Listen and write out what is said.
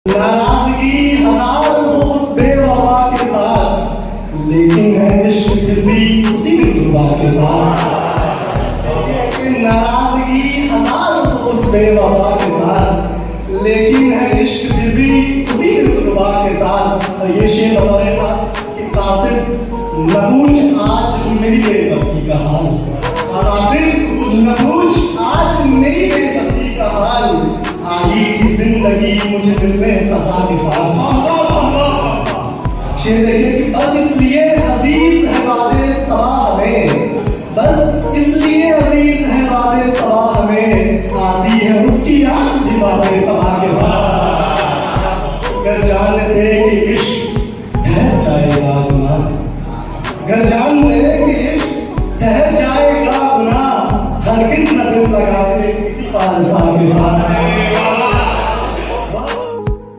नाराजगी हजार हो उस बेवफा के साथ, लेकिन है इश्क फिर भी उसी दिलरुबा के साथ। नाराजगी हजार हो उस बेवफा के साथ, लेकिन है इश्क फिर भी उसी दिलरुबा के साथ। और ये शेर हमारे पास कि कासिम न पूछ आज मेरी बेबसी का हाल, कासिम न पूछ आज मेरी बेबसी का हाल, आई थी जिंदगी मुझे मिलने कज़ा के साथ। शेर देखिए कि बस इसलिए अजीज है वादे सवा हमें, बस इसलिए अजीज है वादे सवा हमें, आती है उसकी याद भी वादे सवा के साथ। अगर जानते कि इश्क